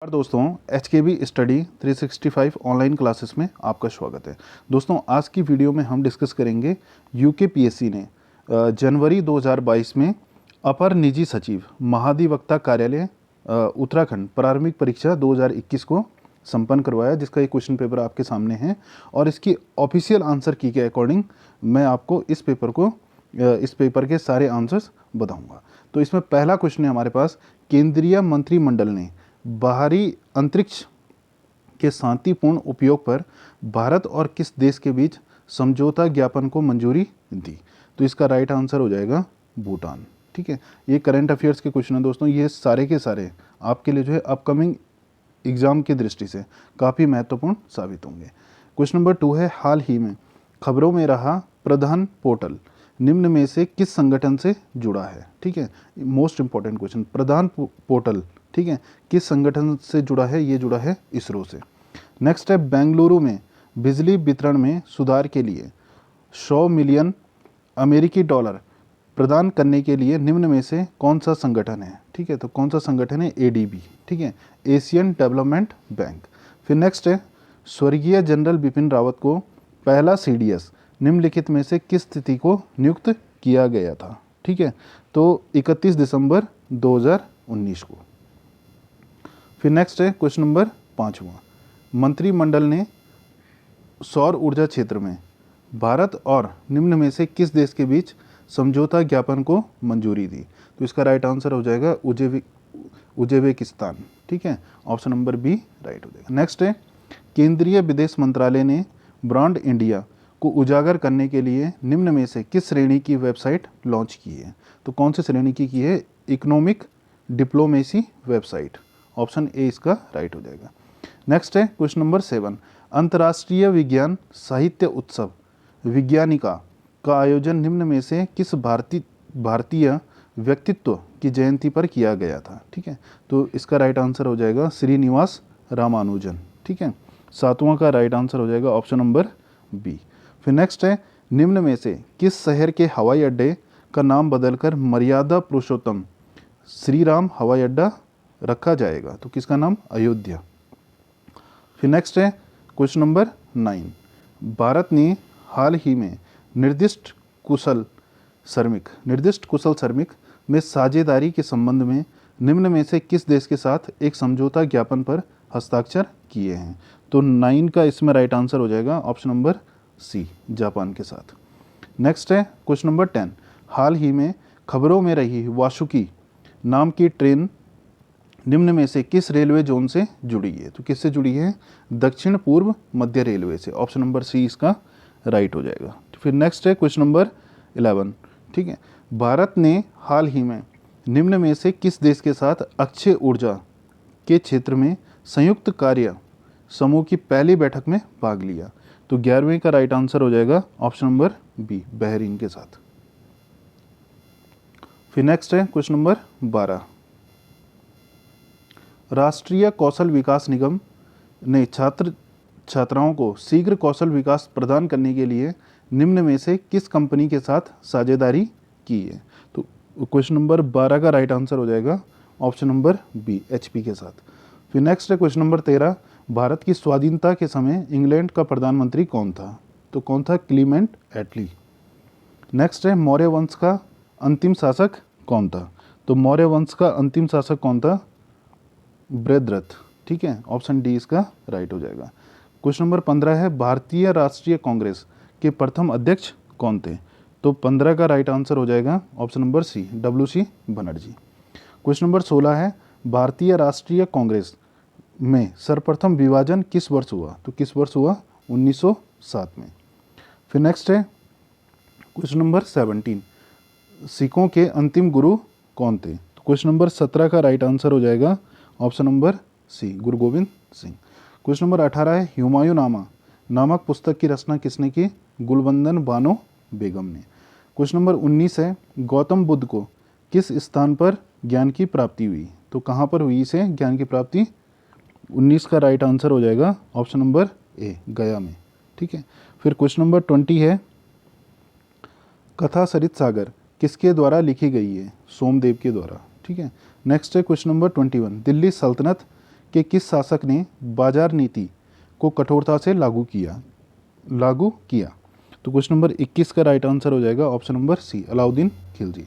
और दोस्तों HKB study 365 online classes में आपका स्वागत है। दोस्तों आज की वीडियो में हम डिस्कस करेंगे UKPSC ने जनवरी 2022 में अपर निजी सचिव महाधिवक्ता कार्यालय उत्तराखंड प्रारंभिक परीक्षा 2021 को संपन्न करवाया, जिसका एक क्वेश्चन पेपर आपके सामने है और इसकी ऑफिशियल आंसर की के अकॉर्डिंग मैं आपको इस पेपर के सारे आंसर्स बताऊंगा। तो इसमें पहला क्वेश्चन है हमारे पास, केंद्रीय मंत्रिमंडल ने बाहरी अंतरिक्ष के शांतिपूर्ण उपयोग पर भारत और किस देश के बीच समझौता ज्ञापन को मंजूरी दी? तो इसका राइट आंसर हो जाएगा भूटान। ठीक है, ये करंट अफेयर्स के क्वेश्चन है दोस्तों, ये सारे के सारे आपके लिए जो है अपकमिंग एग्जाम की दृष्टि से काफ़ी महत्वपूर्ण साबित होंगे। क्वेश्चन नंबर 2 है, हाल ही में खबरों में रहा प्रधान पोर्टल निम्न में से किस संगठन से जुड़ा है? ठीक है, मोस्ट इंपॉर्टेंट क्वेश्चन, प्रधान पोर्टल ठीक है किस संगठन से जुड़ा है? ये जुड़ा है इसरो से। नेक्स्ट है, बेंगलुरु में बिजली वितरण में सुधार के लिए 100 मिलियन अमेरिकी डॉलर प्रदान करने के लिए निम्न में से कौन सा संगठन है? ठीक है, तो कौन सा संगठन है? ADB, ठीक है, एशियन डेवलपमेंट बैंक। फिर नेक्स्ट है, स्वर्गीय जनरल बिपिन रावत को पहला CDS निम्नलिखित में से किस तिथि को नियुक्त किया गया था? ठीक है, तो 31 दिसंबर 2019 को। फिर नेक्स्ट है क्वेश्चन नंबर 5वां, मंत्रिमंडल ने सौर ऊर्जा क्षेत्र में भारत और निम्न में से किस देश के बीच समझौता ज्ञापन को मंजूरी दी? तो इसका राइट आंसर हो जाएगा उज्बेकिस्तान। ठीक है, ऑप्शन नंबर बी राइट हो जाएगा। नेक्स्ट है, केंद्रीय विदेश मंत्रालय ने ब्रांड इंडिया को उजागर करने के लिए निम्न में से किस श्रेणी की वेबसाइट लॉन्च की है? तो कौन सी श्रेणी की है? Economic diplomacy website, option A इसका राइट हो जाएगा। नेक्स्ट है क्वेश्चन नंबर 7, अंतर्राष्ट्रीय विज्ञान साहित्य उत्सव विज्ञानिका का आयोजन निम्न में से किस भारतीय व्यक्तित्व की जयंती पर किया गया था? ठीक है, तो इसका राइट आंसर हो जाएगा श्रीनिवास रामानुजन। ठीक है, 7वां का राइट आंसर हो जाएगा ऑप्शन नंबर बी। फिर नेक्स्ट है, निम्न में से किस शहर के हवाई अड्डे का नाम बदलकर मर्यादा पुरुषोत्तम श्री राम हवाई अड्डा रखा जाएगा? तो किसका नाम? अयोध्या। फिर नेक्स्ट है क्वेश्चन नंबर 9, भारत ने हाल ही में निर्दिष्ट कुशल श्रमिक में साझेदारी के संबंध में निम्न में से किस देश के साथ एक समझौता ज्ञापन पर हस्ताक्षर किए हैं? तो 9 का इसमें राइट आंसर हो जाएगा ऑप्शन नंबर सी, जापान के साथ। नेक्स्ट है क्वेश्चन नंबर 10, हाल ही में खबरों में रही वासुकी नाम की ट्रेन निम्न में से किस रेलवे जोन से जुड़ी है? तो किससे जुड़ी है? दक्षिण पूर्व मध्य रेलवे से, ऑप्शन नंबर सी इसका राइट हो जाएगा। फिर नेक्स्ट है क्वेश्चन नंबर 11, ठीक है, भारत ने हाल ही में निम्न में से किस देश के साथ अक्षय ऊर्जा के क्षेत्र में संयुक्त कार्य समूह की पहली बैठक में भाग लिया? तो 11वें का राइट आंसर हो जाएगा ऑप्शन नंबर बी, बहरीन के साथ। फिर नेक्स्ट है क्वेश्चन नंबर 12, राष्ट्रीय कौशल विकास निगम ने छात्राओं को शीघ्र कौशल विकास प्रदान करने के लिए निम्न में से किस कंपनी के साथ साझेदारी की है? तो क्वेश्चन नंबर 12 का राइट आंसर हो जाएगा ऑप्शन नंबर बी, HP के साथ। फिर नेक्स्ट है क्वेश्चन नंबर 13, भारत की स्वाधीनता के समय इंग्लैंड का प्रधानमंत्री कौन था? तो कौन था? क्लीमेंट एटली। नेक्स्ट है, मौर्य वंश का अंतिम शासक कौन था? तो मौर्य वंश का अंतिम शासक कौन था? बृहद्रथ। ठीक है, ऑप्शन डी इसका राइट हो जाएगा। क्वेश्चन नंबर 15 है, भारतीय राष्ट्रीय कांग्रेस के प्रथम अध्यक्ष कौन थे? तो 15 का राइट आंसर हो जाएगा option number C, WC Banerjee. Question number 16 है, भारतीय राष्ट्रीय कांग्रेस में सर्वप्रथम विभाजन किस वर्ष हुआ? तो किस वर्ष हुआ? 1907 में। फिर नेक्स्ट है क्वेश्चन नंबर 17, सिखों के अंतिम गुरु कौन थे? तो क्वेश्चन नंबर 17 का राइट आंसर हो जाएगा ऑप्शन नंबर सी, गुरु गोविंद सिंह। क्वेश्चन नंबर 18 है, हुमायूं नामा नामक पुस्तक की रचना किसने की? गुलबंदन बानो बेगम ने। क्वेश्चन नंबर 19 है, गौतम बुद्ध को किस स्थान पर ज्ञान की प्राप्ति हुई? तो कहाँ पर हुई इसे ज्ञान की प्राप्ति? 19 का राइट आंसर हो जाएगा ऑप्शन नंबर ए, गया में। ठीक है, फिर क्वेश्चन नंबर 20 है, कथा सरित सागर किसके द्वारा लिखी गई है? सोमदेव के द्वारा। ठीक है, नेक्स्ट है क्वेश्चन नंबर 21, दिल्ली सल्तनत के किस शासक ने बाजार नीति को कठोरता से लागू किया? तो क्वेश्चन नंबर 21 का राइट आंसर हो जाएगा option number C, Alauddin Khilji.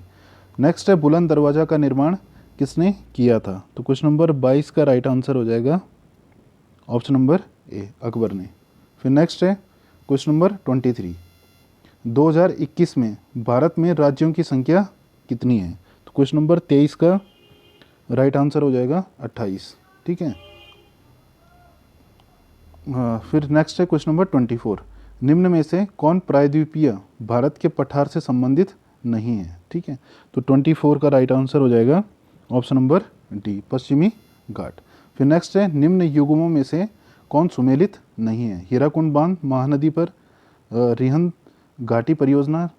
Next है बुलंद दरवाज़ा का निर्माण किसने किया था? तो क्वेश्चन नंबर 22 का राइट आंसर हो जाएगा ऑप्शन नंबर ए, अकबर ने। फिर नेक्स्ट है क्वेश्चन नंबर 23, 2021 में भारत में राज्यों की संख्या कितनी है? तो क्वेश्चन नंबर 23 का राइट आंसर हो जाएगा 28, ठीक है। फिर नेक्स्ट है क्वेश्चन नंबर 24, निम्न में से कौन प्रायद्वीपीय भारत के पठार से संबंधित नहीं है? ठीक है, तो 24 का राइट आंसर हो जाएगा ऑप्शन नंबर डी, पश्चिमी घाट। फिर नेक्स्ट है निम्न युग्मों में से कौन सुमेलित नहीं है? हीराकुंड बांध महानदी पर, रिहंद घाटी परियोजना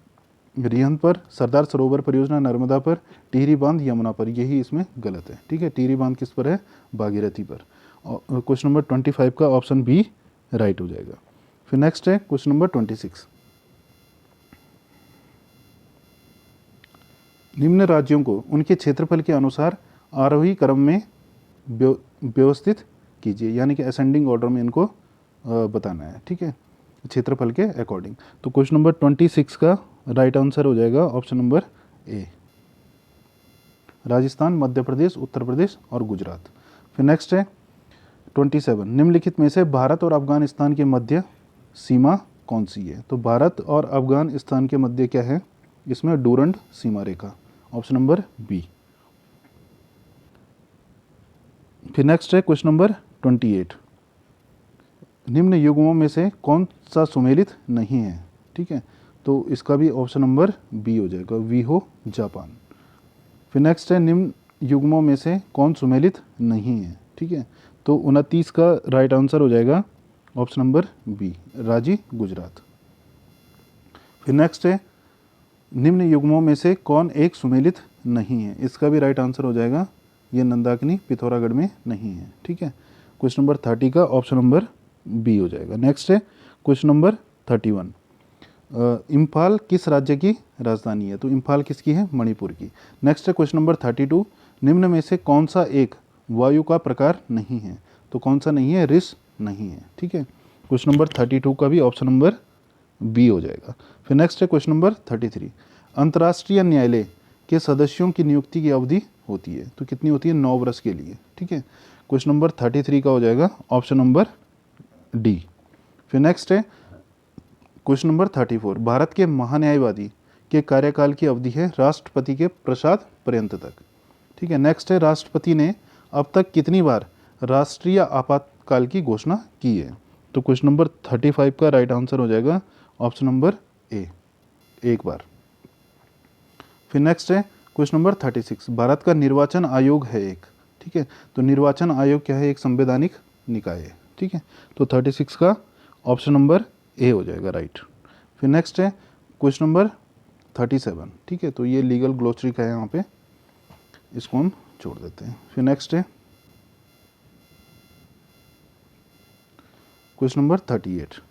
रिहंद पर, सरदार सरोवर परियोजना नर्मदा पर, टिहरी बांध यमुना पर। यही इसमें गलत है, ठीक है। टिहरी बांध किस पर है? भागीरथी पर। क्वेश्चन नंबर 25 का ऑप्शन बी राइट हो जाएगा। फिर नेक्स्ट है क्वेश्चन नंबर 26, निम्न राज्यों को उनके क्षेत्रफल के अनुसार आरोही क्रम में व्यवस्थित कीजिए, यानी कि असेंडिंग ऑर्डर में इनको बताना है, ठीक है, क्षेत्रफल के अकॉर्डिंग। तो क्वेश्चन नंबर 26 का राइट आंसर हो जाएगा ऑप्शन नंबर ए, राजस्थान, मध्य प्रदेश, उत्तर प्रदेश और गुजरात। फिर नेक्स्ट है 27, निम्नलिखित में से भारत और अफगानिस्तान के मध्य सीमा कौन सी है? तो भारत और अफगानिस्तान के मध्य क्या है? इसमें डूरंड सीमा रेखा, ऑप्शन नंबर बी। फिर नेक्स्ट है क्वेश्चन नंबर 28, निम्न युग्मों में से कौन सा सुमेलित नहीं है? ठीक है, तो इसका भी ऑप्शन नंबर बी हो जाएगा, वीहो जापान। फिर नेक्स्ट है निम्न युग्मों में से कौन सुमेलित नहीं है? ठीक है, तो 29 का राइट आंसर हो जाएगा option number B, Ranchi Gujarat. फिर नेक्स्ट है निम्न युग्मों में से कौन एक सुमेलित नहीं है? इसका भी राइट आंसर हो जाएगा ये नंदाकिनी पिथौरागढ़ में नहीं है, ठीक है। क्वेश्चन नंबर 30 का ऑप्शन नंबर बी हो जाएगा। नेक्स्ट है क्वेश्चन नंबर 31, इम्फाल किस राज्य की राजधानी है? तो इम्फाल किसकी है? मणिपुर की। नेक्स्ट है क्वेश्चन नंबर 32, निम्न में से कौन सा एक वायु का प्रकार नहीं है? तो कौन सा नहीं है? रिस नहीं है, ठीक है। क्वेश्चन नंबर 32 का भी ऑप्शन नंबर बी हो जाएगा। फिर नेक्स्ट है क्वेश्चन नंबर 33, अंतर्राष्ट्रीय न्यायालय के सदस्यों की नियुक्ति की अवधि होती है, तो कितनी होती है? 9 वर्ष के लिए, ठीक है। क्वेश्चन नंबर 33 का हो जाएगा ऑप्शन नंबर डी। फिर नेक्स्ट है क्वेश्चन नंबर 34, भारत के महान्यायवादी के कार्यकाल की अवधि है राष्ट्रपति के प्रसाद पर्यंत तक, ठीक है। नेक्स्ट है राष्ट्रपति ने अब तक कितनी बार राष्ट्रीय आपातकाल की घोषणा की है? तो क्वेश्चन नंबर 35 का राइट आंसर हो जाएगा ऑप्शन नंबर ए, एक बार। फिर नेक्स्ट है क्वेश्चन नंबर 36, भारत का निर्वाचन आयोग है एक, ठीक है, तो निर्वाचन आयोग क्या है? एक संवैधानिक निकाय है, ठीक है। तो 36 का ऑप्शन नंबर ए हो जाएगा राइट। फिर नेक्स्ट है क्वेश्चन नंबर 37, ठीक है, तो ये लीगल ग्लोसरी का है, यहाँ पे इसको हम छोड़ देते हैं। फिर नेक्स्ट है क्वेश्चन नंबर 38,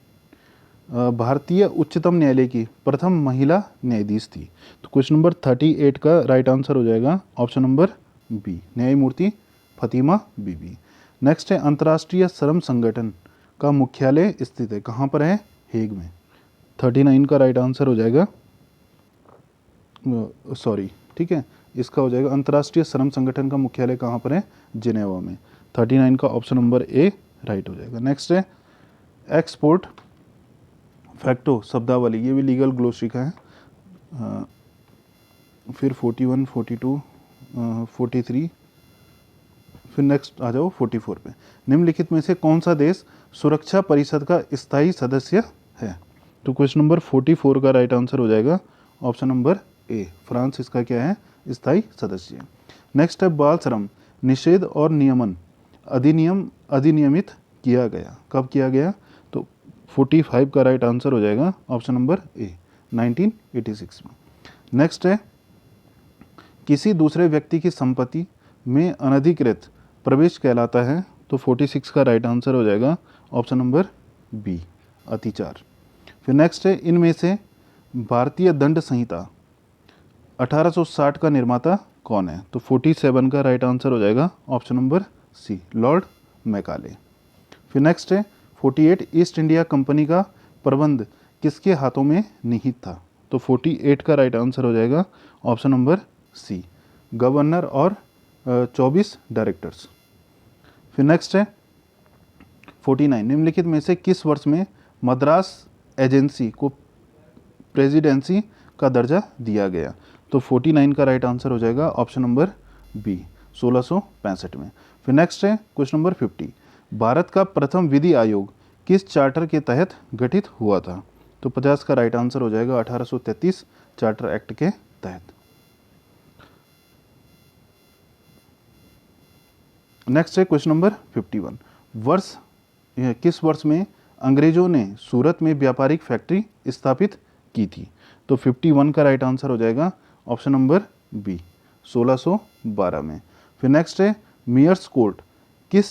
भारतीय उच्चतम न्यायालय की प्रथम महिला न्यायाधीश थी। तो क्वेश्चन नंबर 38 का राइट आंसर हो जाएगा ऑप्शन नंबर बी, न्यायमूर्ति फतिमा बीबी। नेक्स्ट है अंतर्राष्ट्रीय श्रम संगठन का मुख्यालय स्थित है कहाँ पर है? हेग में। 39 का राइट आंसर हो जाएगा, सॉरी, ठीक है, इसका हो जाएगा अंतर्राष्ट्रीय श्रम संगठन का मुख्यालय कहाँ पर है? जिनेवा में। 39 का ऑप्शन नंबर ए राइट हो जाएगा। नेक्स्ट है एक्सपोर्ट फैक्टो शब्दावली, ये भी लीगल ग्लोसरी का है। फिर 41, 42, 43, फिर नेक्स्ट आ जाओ 44 पे। निम्नलिखित में से कौन सा देश सुरक्षा परिषद का स्थायी सदस्य है? तो क्वेश्चन नंबर 44 का राइट आंसर हो जाएगा ऑप्शन नंबर ए, फ्रांस इसका क्या है? स्थायी सदस्य। नेक्स्ट है बाल श्रम निषेध और नियमन अधिनियमित किया गया, कब किया गया? तो 45 का राइट आंसर हो जाएगा ऑप्शन नंबर ए, 1986 में। नेक्स्ट है किसी दूसरे व्यक्ति की संपत्ति में अनधिकृत प्रवेश कहलाता है। तो 46 का राइट आंसर हो जाएगा ऑप्शन नंबर बी, अतिचार। फिर नेक्स्ट है इनमें से भारतीय दंड संहिता 1860 का निर्माता कौन है? तो 47 का राइट आंसर हो जाएगा option number C, Lord Macaulay. फिर नेक्स्ट है 48 ईस्ट इंडिया कंपनी का प्रबंध किसके हाथों में निहित था? तो 48 का राइट आंसर हो जाएगा ऑप्शन नंबर सी, गवर्नर और 24 डायरेक्टर्स। फिर नेक्स्ट है 49 निम्नलिखित में से किस वर्ष में मद्रास एजेंसी को प्रेसिडेंसी का दर्जा दिया गया? तो 49 का राइट आंसर हो जाएगा ऑप्शन नंबर बी, 1665 में। फिर नेक्स्ट है क्वेश्चन नंबर 50 भारत का प्रथम विधि आयोग किस चार्टर के तहत गठित हुआ था? तो 50 का राइट आंसर हो जाएगा 1833 चार्टर एक्ट के तहत। नेक्स्ट है क्वेश्चन नंबर 51 वर्ष किस वर्ष में अंग्रेजों ने सूरत में व्यापारिक फैक्ट्री स्थापित की थी? तो 51 का राइट आंसर हो जाएगा ऑप्शन नंबर बी, 1612 में। फिर नेक्स्ट है मेयर्स कोर्ट किस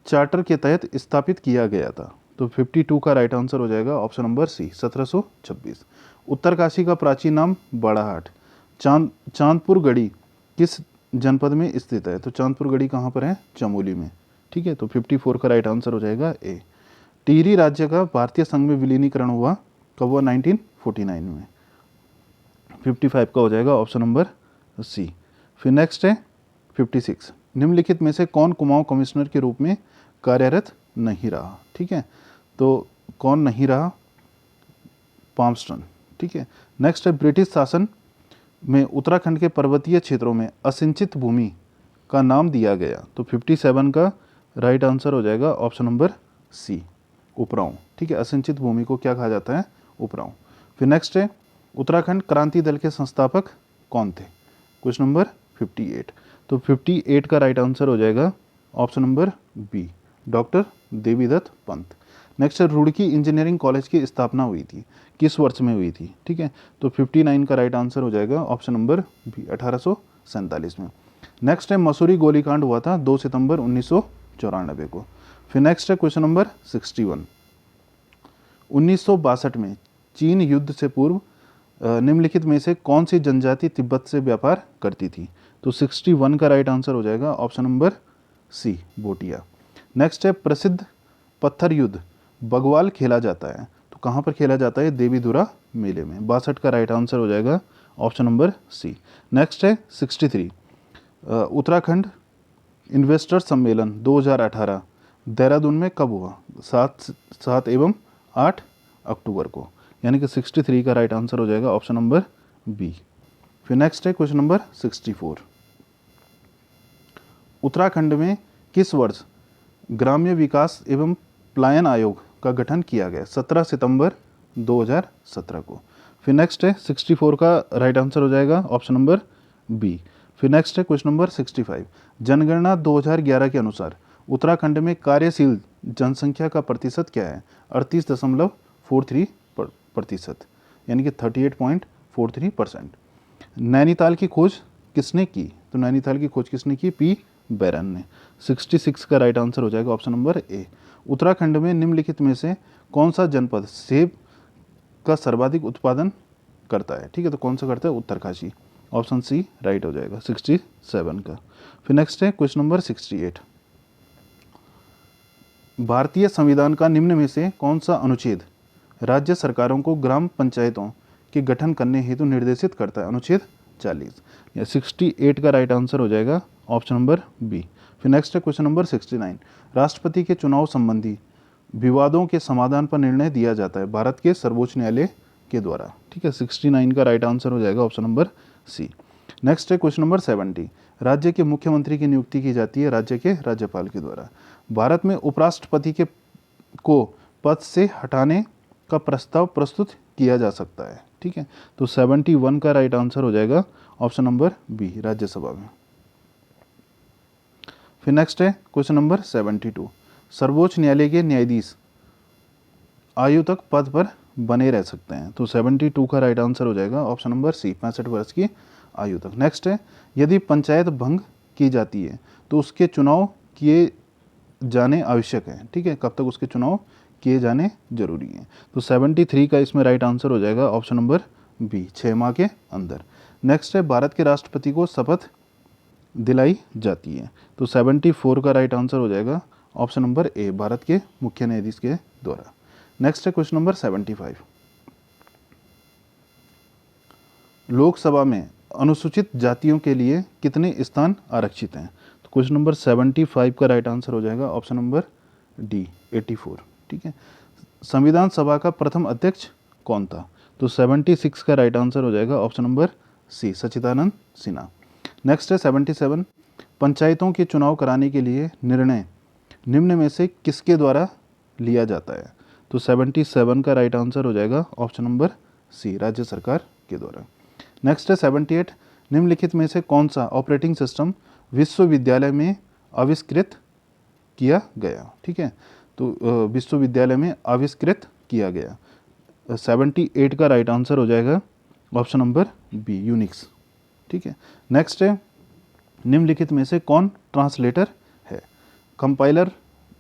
चार्टर के तहत स्थापित किया गया था? तो 52 का राइट आंसर हो जाएगा ऑप्शन नंबर सी, 1726। उत्तरकाशी का प्राचीन नाम बाड़ाहाट। चांदपुर गढ़ी किस जनपद में स्थित है? तो चांदपुर गढ़ी कहाँ पर है? चमोली में। ठीक है, तो 54 का राइट आंसर हो जाएगा ए। टिहरी राज्य का भारतीय संघ में विलीनीकरण हुआ कब हुआ? 1949 में। 55 का हो जाएगा ऑप्शन नंबर सी। फिर नेक्स्ट है 56 निम्नलिखित में से कौन कुमाऊं कमिश्नर के रूप में कार्यरत नहीं रहा? ठीक है, तो कौन नहीं रहा? पामस्टन। ठीक है, नेक्स्ट है ब्रिटिश शासन में उत्तराखंड के पर्वतीय क्षेत्रों में असिंचित भूमि का नाम दिया गया। तो 57 का राइट आंसर हो जाएगा ऑप्शन नंबर सी, उपरांव। ठीक है, असिंचित भूमि को क्या कहा जाता है? उपरांव। फिर नेक्स्ट है उत्तराखंड क्रांति दल के संस्थापक कौन थे? Question number 58। तो 58 का राइट आंसर हो जाएगा option number B, doctor Devidutt Pant. Next है रुड़की इंजीनियरिंग कॉलेज की स्थापना हुई थी, किस वर्ष में हुई थी? ठीक है, तो 59 का राइट आंसर हो जाएगा ऑप्शन नंबर बी, 1847 में। नेक्स्ट है मसूरी गोलीकांड हुआ था 2 सितंबर 1994 को। फिर नेक्स्ट है क्वेश्चन नंबर 61 1962 में चीन युद्ध से पूर्व निम्नलिखित में से कौन सी जनजाति तिब्बत से व्यापार करती थी? तो 61 का राइट आंसर हो जाएगा option number C, Bhotia. Next है प्रसिद्ध पत्थर युद्ध बगवाल खेला जाता है, तो कहाँ पर खेला जाता है? देवीधुरा मेले में। 62 का राइट आंसर हो जाएगा ऑप्शन नंबर सी। नेक्स्ट है 63 उत्तराखंड इन्वेस्टर सम्मेलन 2018 देहरादून में कब हुआ? 7 एवं 8 अक्टूबर को, यानी कि 63 का राइट आंसर हो जाएगा ऑप्शन नंबर बी। फिर नेक्स्ट है क्वेश्चन नंबर 64 उत्तराखंड में किस वर्ष ग्राम्य विकास एवं पलायन आयोग का गठन किया गया? 17 सितंबर 2017 को। फिर नेक्स्ट है 64 का राइट आंसर हो जाएगा ऑप्शन नंबर बी। फिर नेक्स्ट है क्वेश्चन नंबर 65 जनगणना 2011 के अनुसार उत्तराखंड में कार्यशील जनसंख्या का प्रतिशत क्या है? 38.43%, यानी कि 38.43%। नैनीताल की खोज किसने की? तो नैनीताल की खोज किसने की? पी बैरन ने। 66 का राइट आंसर हो जाएगा ऑप्शन नंबर ए। उत्तराखंड में निम्नलिखित में से कौन सा जनपद सेब का सर्वाधिक उत्पादन करता है? ठीक है, तो कौन सा करता है? उत्तरकाशी। ऑप्शन सी राइट हो जाएगा 67 का। फिर नेक्स्ट है क्वेश्चन नंबर 68 भारतीय संविधान का निम्न में से कौन सा अनुच्छेद राज्य सरकारों को ग्राम पंचायतों के गठन करने हेतु निर्देशित करता है? अनुच्छेद 40 या 68 का राइट आंसर हो जाएगा ऑप्शन नंबर बी। फिर नेक्स्ट है क्वेश्चन नंबर 69 राष्ट्रपति के चुनाव संबंधी विवादों के समाधान पर निर्णय दिया जाता है भारत के सर्वोच्च न्यायालय के द्वारा। ठीक है, 69 का राइट आंसर हो जाएगा ऑप्शन नंबर सी। नेक्स्ट है क्वेश्चन नंबर 70 राज्य के मुख्यमंत्री की नियुक्ति की जाती है राज्य के राज्यपाल के द्वारा। भारत में उपराष्ट्रपति के को पद से हटाने का प्रस्ताव प्रस्तुत किया जा सकता है। ठीक है, तो 71 का राइट आंसर हो जाएगा ऑप्शन नंबर बी, राज्यसभा में। फिर नेक्स्ट है क्वेश्चन नंबर 72 सर्वोच्च न्यायालय के न्यायाधीश आयु तक पद पर बने रह सकते हैं। तो 72 का राइट आंसर हो जाएगा ऑप्शन नंबर सी, 65 वर्ष की आयु तक। नेक्स्ट है यदि पंचायत भंग की जाती है तो उसके चुनाव किए जाने आवश्यक है। ठीक है, कब तक उसके चुनाव किए जाने जरूरी है? तो 73 का इसमें राइट आंसर हो जाएगा ऑप्शन नंबर बी, 6 माह के अंदर। नेक्स्ट है भारत के राष्ट्रपति को शपथ दिलाई जाती है। तो 74 का राइट आंसर हो जाएगा ऑप्शन नंबर ए, भारत के मुख्य न्यायाधीश के द्वारा। नेक्स्ट है क्वेश्चन नंबर 75। लोकसभा में अनुसूचित जातियों के लिए कितने स्थान आरक्षित हैं? तो क्वेश्चन नंबर 75 का राइट आंसर हो जाएगा ऑप्शन नंबर डी, 84। ठीक है। संविधान सभा का प्रथम अध्यक्ष कौन था? तो 76 का राइट आंसर हो जाएगा ऑप्शन नंबर सी, सच्चिदानंद सिन्हा। नेक्स्ट है 77। पंचायतों के चुनाव कराने के लिए निर्णय निम्न में से किसके द्वारा लिया जाता है? तो 77 का राइट आंसर हो जाएगा ऑप्शन नंबर सी, राज्य सरकार के द्वारा। नेक्स्ट है 78। निम्नलिखित में से कौन सा ऑपरेटिंग सिस्टम विश्वविद्यालय में आविष्कृत किया गया? ठीक है, तो विश्वविद्यालय में आविष्कृत किया गया। 78 का राइट आंसर हो जाएगा ऑप्शन नंबर बी, यूनिक्स। ठीक है। नेक्स्ट है निम्नलिखित में से कौन ट्रांसलेटर है? कंपाइलर,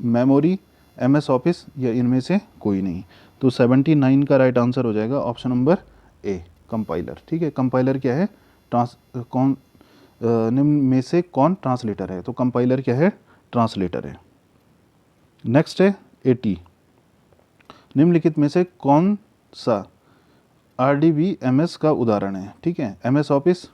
मेमोरी, एमएस ऑफिस या इनमें से कोई नहीं? तो 79 का राइट आंसर हो जाएगा ऑप्शन नंबर ए, कंपाइलर। ठीक है। कंपाइलर क्या है? निम्न में से कौन ट्रांसलेटर है? तो कंपाइलर क्या है? ट्रांसलेटर है। नेक्स्ट है 80। निम्नलिखित में से कौन सा RDBMS का उदाहरण है? ठीक है। एमएस ऑफिस,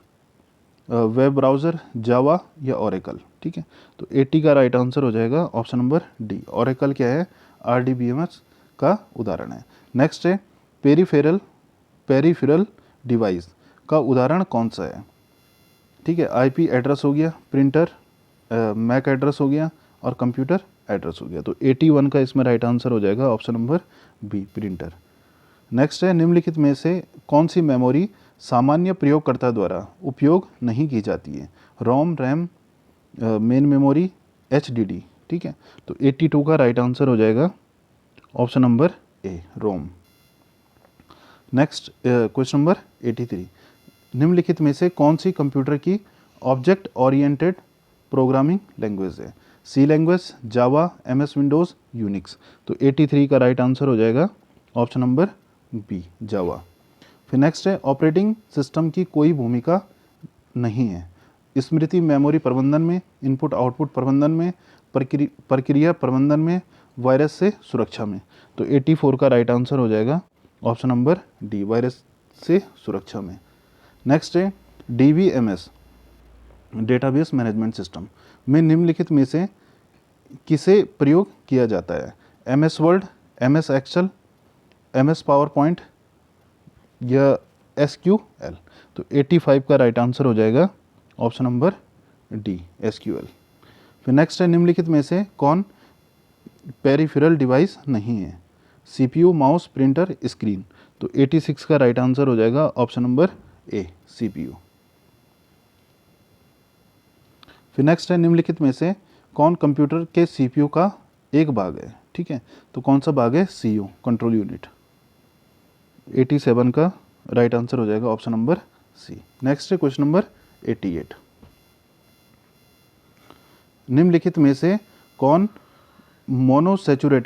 वेब ब्राउज़र, जावा या ओरेकल? ठीक है। तो 80 का राइट आंसर हो जाएगा ऑप्शन नंबर डी, ओरेकल क्या है? RDBMS का उदाहरण है। नेक्स्ट है पेरीफेरल डिवाइस का उदाहरण कौन सा है? ठीक है। IP एड्रेस हो गया, प्रिंटर, मैक एड्रेस हो गया और कंप्यूटर एड्रेस हो गया। तो 81 का इसमें राइट आंसर हो जाएगा option number B, printer. Next है निम्नलिखित में से कौन सी मेमोरी सामान्य प्रयोगकर्ता द्वारा उपयोग नहीं की जाती है? रोम, रैम, मेन मेमोरी, HDD? ठीक है। तो 82 का राइट आंसर हो जाएगा option number A, Rome. Next question number 83। निम्नलिखित में से कौन सी कंप्यूटर की ऑब्जेक्ट ओरिएंटेड प्रोग्रामिंग लैंग्वेज है? C language, Java, MS Windows, Unix? तो 83 का राइट आंसर हो जाएगा ऑप्शन नंबर बी, जावा। फिर नेक्स्ट है ऑपरेटिंग सिस्टम की कोई भूमिका नहीं है स्मृति मेमोरी प्रबंधन में, इनपुट आउटपुट प्रबंधन में, प्रक्रिया प्रबंधन में, वायरस से सुरक्षा में? तो 84 का राइट आंसर हो जाएगा ऑप्शन नंबर डी, वायरस से सुरक्षा में। नेक्स्ट है DBMS, डेटाबेस मैनेजमेंट सिस्टम में निम्नलिखित में से किसे प्रयोग किया जाता है? MS Word, MS Excel, MS PowerPoint या SQL? तो 85 का राइट आंसर हो जाएगा ऑप्शन नंबर डी, SQL। फिर नेक्स्ट है निम्नलिखित में से कौन पेरिफेरल डिवाइस नहीं है? CPU, mouse, printer, screen? तो 86 का राइट आंसर हो जाएगा ऑप्शन नंबर ए, CPU। फिर नेक्स्ट है निम्नलिखित में से कौन कंप्यूटर के CPU का एक भाग है? ठीक है। तो कौन सा भाग है? CO, control unit. 87 का राइट आंसर हो जाएगा ऑप्शन नंबर सी। नेक्स्ट है क्वेश्चन नंबर 88। निम्नलिखित में से कौन मोनोसैचुरेटेड